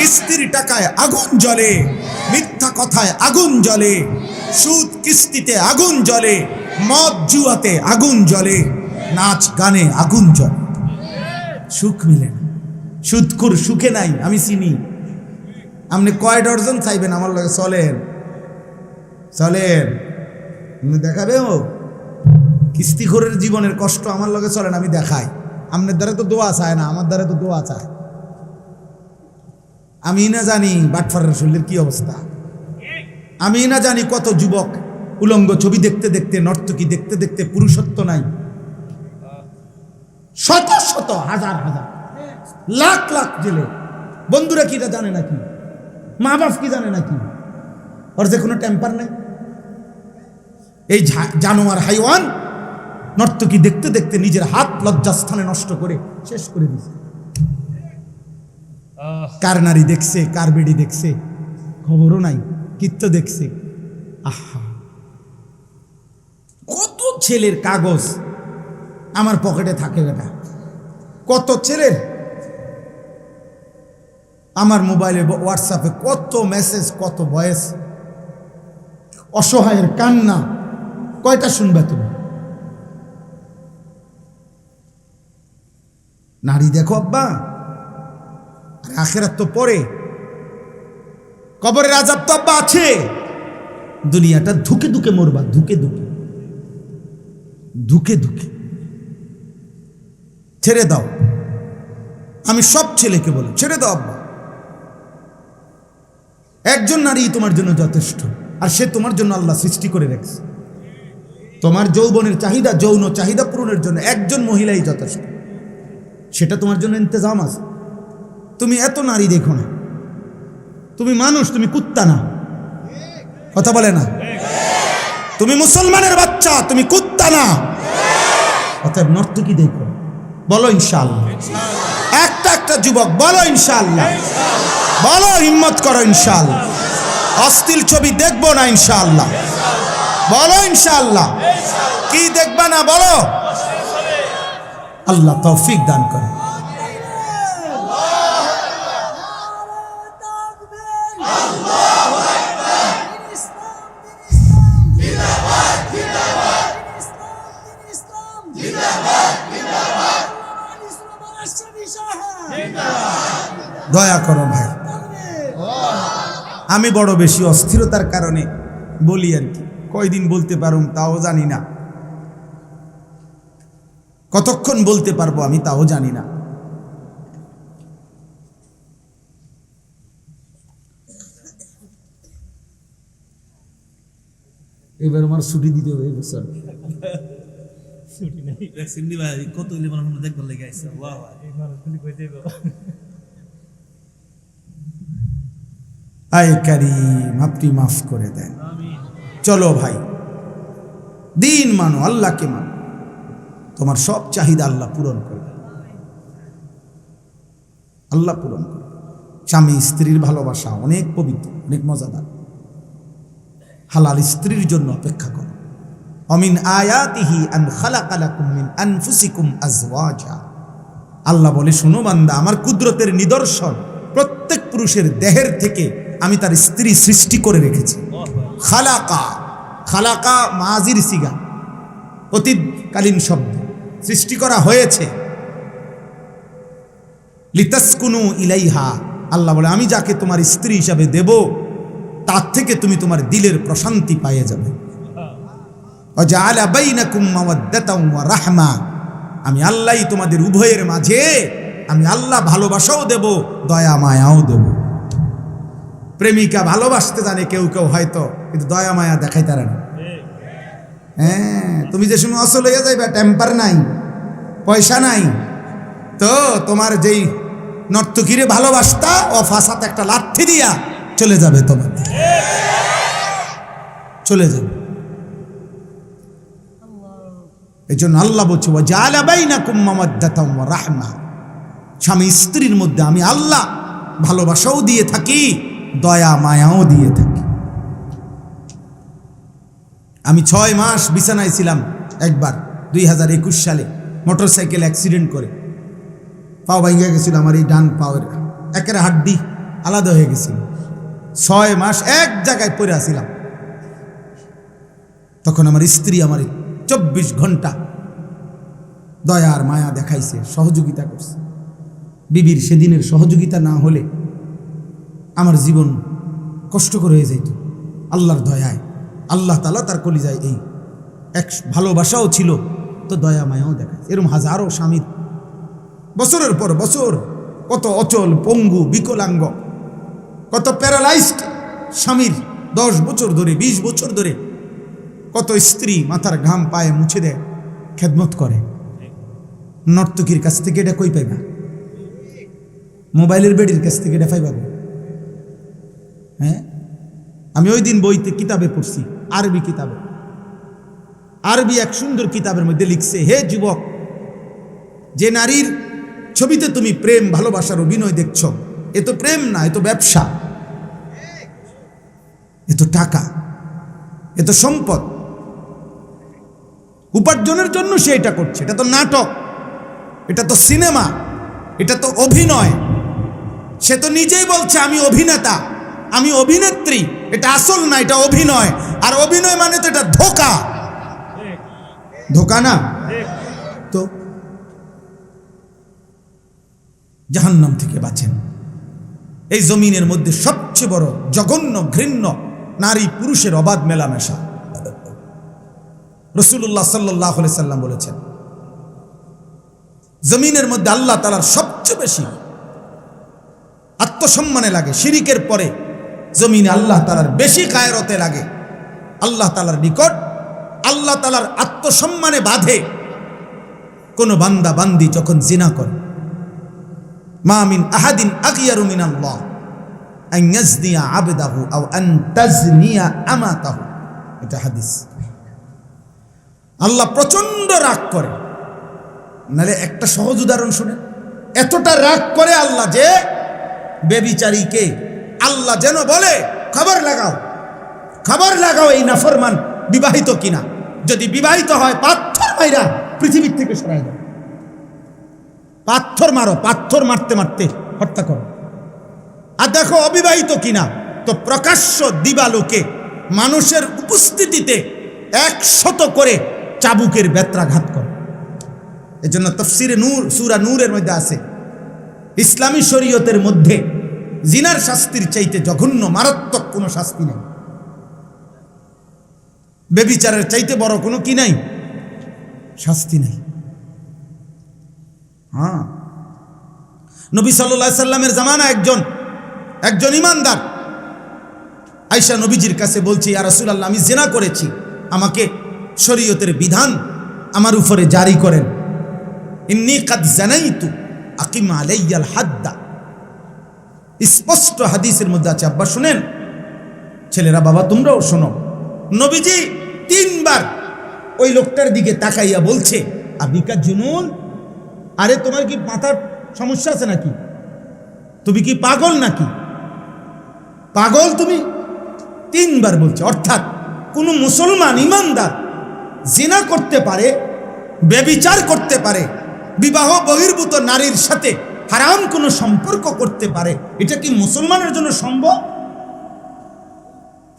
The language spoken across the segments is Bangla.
কিস্তির টাকায় আগুন জ্বলে, মিথ্যা কথায় আগুন জ্বলে, সুদ কিস্তিতে আগুন জ্বলে, মদ জুয়াতে আগুন জ্বলে, নাচ গানে আগুন জ্বলে, সুখ মিলে না। সুদখোর সুখে নাই, আমি চিনি। আপনি কয় ডজন চাইবেন আমার লগে চলেন, চলেন, দেখাবে ও কিস্তিখোরের জীবনের কষ্ট আমার লগে চলেন, আমি দেখাই। আপনার দ্বারা তো দোয়া চায় না, আমার দ্বারা তো দোয়া চায়। আমি না জানি বাটফারের শরীরের কি অবস্থা, আমি না জানি কত যুবক উলঙ্গ ছবি দেখতে দেখতে, নর্তকী দেখতে দেখতে পুরুষত্ব নাই। শত শত হাজার হাজার লাখ লাখ জেলে। বন্ধুরা কি এটা জানে নাকি? মা বাপ কি জানে নাকি? ওর যে কোনো টেম্পার নেই। এই জানোয়ার হাইওয়ান নর্তকী দেখতে দেখতে নিজের হাত লজ্জাস্থানে নষ্ট করে শেষ করে দিছে। কার নারী দেখছে, কার বেড়ি দেখছে খবরও নাই, কিত্ত দেখছে। আহা, কত ছেলের কাগজ আমার পকেটে থাকে বেটা, কত ছেলের আমার মোবাইলে হোয়াটসঅ্যাপে কত মেসেজ, কত ভয়েস, অসহায়ের কান্না। কয়টা শুনবে তুমি? নারী দেখো আব্বা, আখেরাত তো পরে, কবরের আযাব তো আব্বা আছে। দুনিয়াটা ধুকে ধুকে মরবা, ধুকে ধুকে, ধুকে ধুকে। ছেড়ে দাও, আমি সব ছেলেকে বলি ছেড়ে দাও আব্বা। একজন নারী তোমার জন্য যথেষ্ট, আর সে তোমার জন্য আল্লাহ সৃষ্টি করে রেখেছে। তোমার যৌবনের চাহিদা, যৌন চাহিদা পূরণের জন্য একজন মহিলাই যথেষ্ট, সেটা তোমার জন্য ইন্তজাম আছে। তুমি এত নারী দেখো না, তুমি মানুষ, তুমি কুত্তা না। কথা বলে না? তুমি মুসলমানের বাচ্চা, তুমি কুত্তা না। অতএব নর্তকী দেখো, বলো ইনশাআল্লাহ। একটা একটা যুবক বলো ইনশাআল্লাহ, বলো হিম্মত করো ইনশাআল্লাহ। অশ্লীল ছবি দেখবো না ইনশাআল্লাহ, বলো ইনশাআল্লাহ। কি দেখবা না বলো? আল্লাহ তৌফিক দান করে। দয়া করো ভাই, আমি বড় বেশি অস্থিরতার কারণে বলি আর কি। কয়দিন বলতে পারুম তাও জানি না, কতক্ষণ বলতে পারবো আমি তাও জানি না। এবার আমার ছুটি দিতে হবে স্যার। আয় কারীম, আপনি মাফ করে দেন। চলো ভাই, দিন মানো, আল্লাহকে মানো, তোমার সব চাহিদা আল্লাহ পূরণ করবে, আল্লাহ পূরণ করবে। স্বামী স্ত্রীর ভালোবাসা অনেক পবিত্র, অনেক মজাদার। হালাল স্ত্রীর জন্য অপেক্ষা করো। অমিন আয়াতিহি আন খালাকা লাকুম মিন আনফুসিকুম আজওয়াজা। আল্লাহ বলে, শোনো বান্দা, আমার কুদরতের নিদর্শন, প্রত্যেক পুরুষের দেহের থেকে আমি তার স্ত্রী সৃষ্টি করে রেখেছি। খালাকা, খালাকা মাজির সিগা, অতীতকালীন শব্দ। সৃষ্টি করা হয়েছে। লিতাসকুনু ইলাইহা, আল্লাহ বলে আমি যাকে তোমার স্ত্রী হিসাবে দেব তার থেকে তুমি তোমার দিলের প্রশান্তি পাইয়ে যাবে। ওয়াজআলা বাইনাকুম মাওয়াদ্দাতাও ওয়া রাহমা, আমি আল্লাহই তোমাদের উভয়ের মাঝে, আমি আল্লাহ ভালোবাসাও দেব, দয়া মায়াও দেব। প্রেমিকা ভালোবাসতে জানে কেউ কেউ হয়তো, কিন্তু দয়া মায়া দেখাইতে পারে না। হ্যাঁ, তুমি যে সময় অসল হয়ে যাইবা, টেম্পার নাই, পয়সা নাই, তো তোমার যেই নর্তকীরে ভালোবাসতা ও ফাঁসাতে একটা লাঠি দিয়া চলে যাবে, তোমার চলে যাবে। এই জন্য আল্লাহ বলছে, ওয়াজআলা বাইনাকুম মাওয়াদ্দাতাও ওয়া রাহমা, স্বামী স্ত্রীর মধ্যে আমি আল্লাহ ভালোবাসাও দিয়ে থাকি, দয়া মায়াও দিয়ে থাকি। আমি 6 মাস বিছানায় ছিলাম একবার 2021 সালে, মোটরসাইকেল অ্যাক্সিডেন্ট করে পা ভেঙে গেছিল আমার, এই ডান পাওয়ের একের হাড্ডি আলাদা হয়ে গেছিল। 6 মাস এক জায়গায় পড়ে আসিলাম। তখন আমার স্ত্রী আমার 24 ঘন্টা দয়ার মায়া দেখাইছে, সহযোগিতা করছে। বিবির সেদিনের সহযোগিতা না হলে আমার জীবন কষ্টকর হয়ে যেত। আল্লাহর দয়ায় আল্লাহ তাআলা তার কলিজায় এই এক ভালোবাসাও ছিল, তো দয়া মায়াও দেখায়। এরকম হাজারো স্বামীর বছরের পর বছর কত অচল, পঙ্গু, বিকলাঙ্গ, কত প্যারালাইজড স্বামীর 10 বছর ধরে, 20 বছর ধরে কত স্ত্রী মাথার ঘাম পায়ে মুছে দেয়, খেদমত করে। নর্তকীর কাছ থেকে এটা কই পাইবা? মোবাইলের বেডির কাছ থেকে এটা পাইবা? হ্যাঁ, আমি ওই দিন বইতে কিতাবে পড়ছি, আরবি কিতাবে, আরবি এক সুন্দর কিতাবের মধ্যে লিখছে, হে যুবক, যে নারীর ছবিতে তুমি প্রেম ভালোবাসার অভিনয় দেখছ, এ তো প্রেম না, এ তো ব্যবসা, এ তো টাকা, এ তো সম্পদ, উপার্জনের জন্য সে এটা করছে। এটা তো নাটক, এটা তো সিনেমা, এটা তো অভিনয়। সে তো নিজেই বলছে আমি অভিনেতা, আমি অভিনেত্রী। এটা আসল না, এটা অভিনয়। আর অভিনয় মানে তো এটা ধোঁকা, ধোঁকা না? তো জাহান্নাম থেকে বাঁচেন। এই জমিনের মধ্যে সবচেয়ে বড় জঘন্য ঘৃণ্য নারী পুরুষের অবাধ মেলামেশা। রাসূলুল্লাহ সাল্লাল্লাহু আলাইহি সাল্লাম বলেছেন, জমিনের মধ্যে আল্লাহ তাআলার সবচেয়ে বেশি আত্মসম্মানে লাগে, শিরিকের পরে জমিনে আল্লাহ তাআলার বেশি গায়রতে লাগে। আল্লাহ তাআলার নিকট আল্লাহ তাআলার আত্মসম্মানে বাঁধে কোন বান্দা বান্দি যখন জিনা করে। মা মিন আহাদিন আগিয়ারু মিনাল্লাহ আন ইয়াজনিয়া আবদাহু আও আন তাজনিয়া আমাতাহু, এটা হাদিস। আল্লাহ প্রচন্ড রাগ করে। নালে একটা সহজ উদাহরণ শুনে, এতটা রাগ করে আল্লাহ যে বেবিচারীকে আল্লাহ যেন বলে, খবর লাগাও, খবর লাগাও এই নাফরমান বিবাহিত কিনা। যদি বিবাহিত হয় পাথর মাইরা পৃথিবীর থেকে সরাই দাও, পাথর মারো, পাথর মারতে মারতে হত্যা করো। আর দেখো অবিবাহিত কিনা, তো প্রকাশ্য দিবালোকে মানুষের উপস্থিতিতে 100 করে চাবুকের বেত্রাঘাত করে। এজন্য তাফসিরে নূর সূরা নূরের মধ্যে আছে, ইসলামী শরীয়তের মধ্যে জিনার শাস্তির চাইতে জঘন্য মারাত্মক কোনো শাস্তি নেই। বেবিচারের চাইতে বড় কোনো কি নাই, শাস্তি নেই। হ্যাঁ, নবী সাল্লাল্লাহু আলাইহি সাল্লামের জামানা একজন ইমানদার আয়েশা নবীজির কাছে বলছে, ইয়া রাসূলুল্লাহ, আমি জিনা করেছি, আমাকে শরীয়তের বিধান আমার উপরে জারি করেন। ইন্নী কাদ জানাইতু আকিম আলাইয়াল হাদ্দা। স্পষ্ট হাদিসের মধ্যে আছে। আব্বা শুনেন, ছেলেরা বাবা তোমরাও শোনো, নবীজি 3 বার ওই লোকটার দিকে তাকাইয়া বলছে, আবিকা জুনুন, আরে তোমার কি মাথার সমস্যা আছে নাকি? তুমি কি পাগল নাকি? পাগল তুমি? 3 বার বলছে। অর্থাৎ কোন মুসলমান ইমানদার জিনা করতে পারে, ব্যভিচার করতে পারে, বিবাহ বহির্ভূত নারীর সাথে হারাম কোনো সম্পর্ক করতে পারে, এটা কি মুসলমানের জন্য সম্ভব?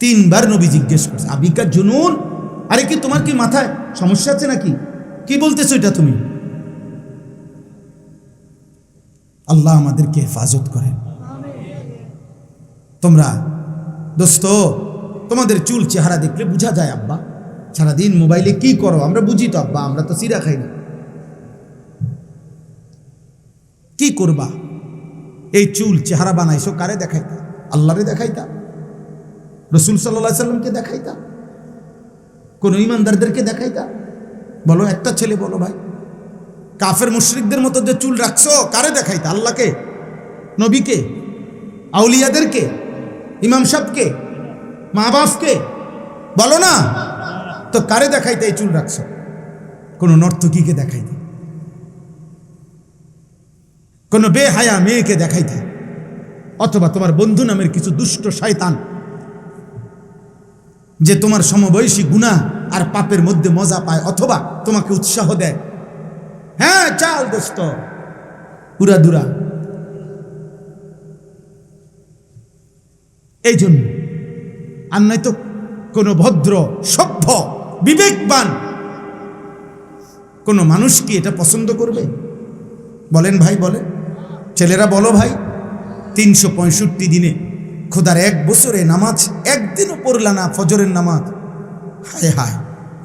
3 বার নবী জিজ্ঞেস করছে, আবিকা জুনুন, আরে কি তোমার কি মাথায় সমস্যা আছে নাকি? কি বলতেছো এটা তুমি? আল্লাহ আমাদেরকে হেফাজত করেন। তোমরা দোস্ত, তোমাদের চুল চেহারা দেখলে বোঝা যায় আব্বা সারাদিন মোবাইলে কি করো, আমরা বুঝি তো আব্বা, আমরা তো চিরা খাই না। কি করবা? এই চুল চেহারা বানাইছো কারে দেখাইতা? আল্লাহরে দেখাইতা? রাসূল সাল্লাল্লাহু আলাইহি সাল্লামকে দেখাইতা? কোন ইমানদারদেরকে দেখাইতা? বলো, একটা ছেলে বলো ভাই। কাফের মুশরিকদের মতো যে চুল রাখছো, কারে দেখাইতা? আল্লাহকে, নবীকে, আউলিয়াদেরকে, ইমাম সাহেবকে, মা বাপকে? বলো না তো, কারে দেখাইতে এই চুল রাখছো? কোন নর্তকীকে দেখাইতে, কোন বেহায়া মেয়েকে দেখাইতে, অথবা তোমার বন্ধু নামের কিছু দুষ্ট শয়তান যে তোমার সমবয়সী গুনাহ আর পাপের মধ্যে মজা পায়, অথবা তোমাকে উৎসাহ দেয়, হ্যাঁ চাল দোস্ত উড়াদুরা। এই জন্য আর নয়তো কোনো ভদ্র সভ্য বিবেকবান কোনো মানুষ কি এটা পছন্দ করবে? বলেন ভাই, বলেন ছেলেরা, বলো ভাই। 365 দিনে খোদার 1 বছরে নামাজ একদিনও পড়লা না, ফজরের নামাজ। হায় হায়,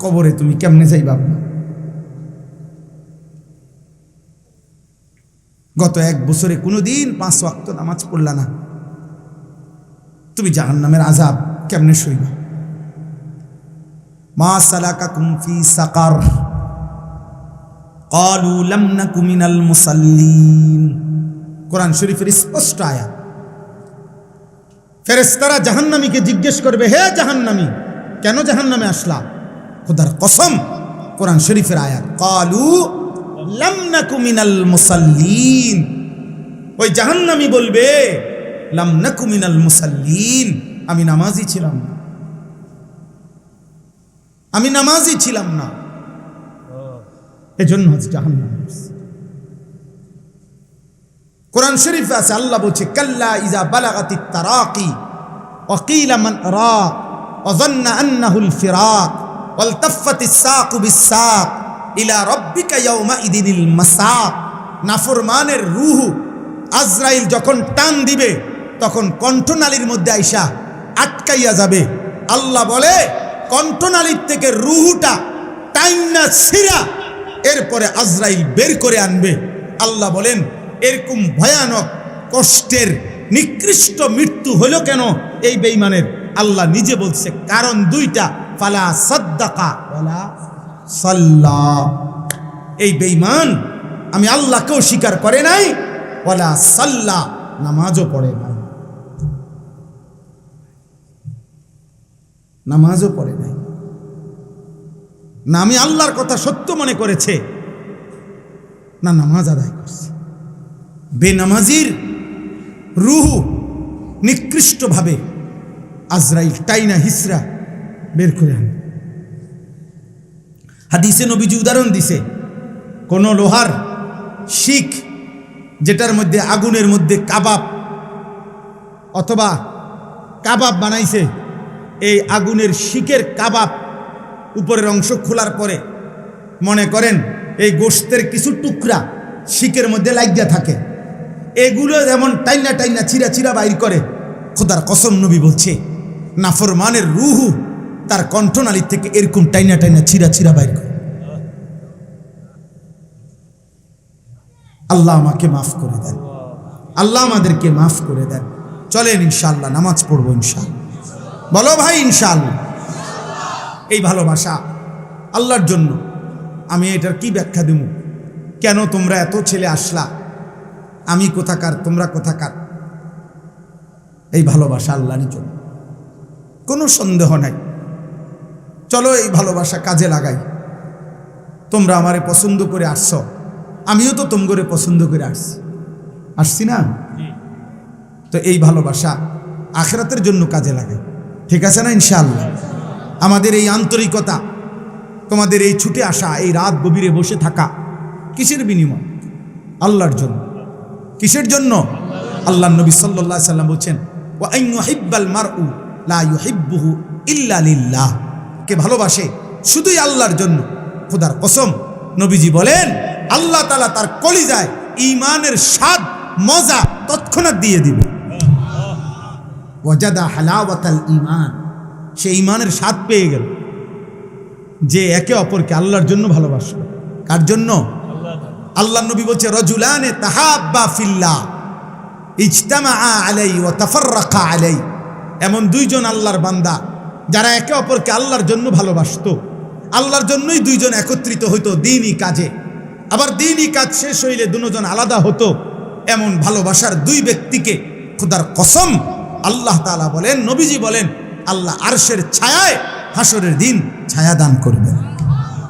কবরে তুমি কেমনে যাইবা? গত 1 বছরে কোনোদিন 5 ওয়াক্ত নামাজ পড়লা না, তুমি জাহান্নামের আযাব কেমনে সইবা? মা সালাকাকুম ফি সাকার ক্বালু লাম নাকু মিনাল মুসাল্লিন। কোরআন শরীফের স্পষ্ট আয়াত। ফেরেশতারা জাহান্নামীকে জিজ্ঞেস করবে, হে জাহান্নামী, কেন জাহান্নামে আসলা? খোদার কসম, কোরআন শরীফের আয়াত, ক্বালু লাম নাকু মিনাল মুসাল্লিন। ওই জাহান্নামী বলবে, লাম নাকু মিনাল মুসাল্লিন, আমি নামাজি ছিলাম না, আমি নামাজি ছিলাম না, এজন্য আজ জাহান্নামে আসছি। কোরআন শরীফে আছে, আল্লাহ বলছে, কাল্লা ইযা বালাগাতিত তারাকি ওয়া কিলা মান রাক ওয়া যান্না আন্নাহুল ফিরাক ওয়ালতাফাতিস সাকু বিস-সাক ইলা রাব্বিকা ইয়াওমা ইদিনিল মাসাক। নাফরমানের রূহ আজরাইল যখন টান দিবে তখন কণ্ঠনালীর মধ্যে আইসা আটকাইয়া যাবে। আল্লাহ বলে, কণ্ঠনালীর থেকে রূহটা টাইনা ছিঁড়া এরপরে আজরাইল বের করে আনবে। আল্লাহ বলেন, এরকম ভয়ানক কষ্টের নিকৃষ্ট মৃত্যু হলো কেন এই বেঈমানের? আল্লাহ নিজে বলছে, কারণ 2টা, ফালা সাদ্দাকা ওয়ালা সাল্লা। এই বেঈমান আমি আল্লাহকেও স্বীকার করে নাই, ওয়ালা সাল্লা, নামাজও পড়ে নাই, নামাজও পড়ে নাই। না আমি আল্লাহর কথা সত্য মনে করেছে, না নামাজ আদায় করছে। বেনামাজির রূহ নিকৃষ্টভাবে আজরাইল টাইনা হিসরা বের করে আনে। হাদিসে নবীজি উদাহরণ দিছে, কোন লোহার শিক যেটার মধ্যে আগুনের মধ্যে কাবাব অথবা কাবাব বানাইছে, এই আগুনের শিকের কাবাব উপরের অংশ খোলার পরে মনে করেন এই গোশতের কিছু টুকরা শিকের মধ্যে লাগিয়া থাকে, এগুলো যেমন টাইনা টাইনা চিরা চিরা বাইর করে। খোদার কসম, নবী বলছে, নাফরমানের রূহ তার কণ্ঠনালীর থেকে এরকম টাইনা টাইনা চিরা চিরা বাইর করে। আল্লাহ আমাকে মাফ করে দেন, আল্লাহ আমাদেরকে মাফ করে দেন। চলেন ইনশাআল্লাহ নামাজ পড়বো ইনশাআল্লাহ। বলো ভাই ইনশাআল্লাহ। এই ভালোবাসা আল্লাহর জন্য। আমি এটার কি ব্যাখ্যা দেব? কেন তোমরা এত ছেলে আসলা, আমি কোথাকার, তোমরা কোথাকার? এই ভালোবাসা আল্লাহরই জন্য, কোনো সন্দেহ নাই। চলো এই ভালোবাসা কাজে লাগাই। তোমরা আমারে পছন্দ করে আসছ, আমিও তো তোমগরে পছন্দ করে আসছি না? তো এই ভালোবাসা আখিরাতের জন্য কাজে লাগাই, ঠিক আছে না ইনশাআল্লাহ? আমাদের এই আন্তরিকতা, তোমাদের এই ছুটে আসা, এই রাত গভীরে বসে থাকা, কিসের বিনিময়? আল্লাহর জন্য। কিসের জন্য? আল্লাহ নবী সাল্লাল্লাহু আলাইহি সাল্লাম বলছেন, ওয়া আন ইউহিব্বাল মারউ লা ইউহিব্বুহু ইল্লা লিল্লাহ। কে ভালোবাসে শুধুই আল্লাহর জন্য। খোদার কসম, নবীজি বলেন, আল্লাহ তাআলা তার কলিজায় ঈমানের স্বাদ মজা তৎক্ষণাৎ দিয়ে দিবে। ওয়াজাদা হালাওয়াতাল ঈমান, সে ঈমানের স্বাদ পেয়ে গেল যে একে অপরকে আল্লাহর জন্য ভালোবাসলো। কার জন্য? আল্লাহ নবী বলছে, রাজুলানে তাহাব্বা ফিল্লাহ ইজতামাআ আলাইহি ওয়া তাফাররাকা আলাইহি। এমন 2 জন আল্লাহর বান্দা যারা একে অপরকে আল্লাহর জন্য ভালোবাসতো, আল্লাহর জন্যই 2 জন একত্রিত হইতো দ্বীনি কাজে। আবার দ্বীনি কাজ শেষ হইলে 2 জন আলাদা হতো। এমন ভালোবাসার 2 ব্যক্তিকে খোদার কসম আল্লাহ তাআলা বলেন, নবীজি বলেন, আল্লাহ আরশের ছায়ায় হাসরের দিন ছায়া দান করবেন।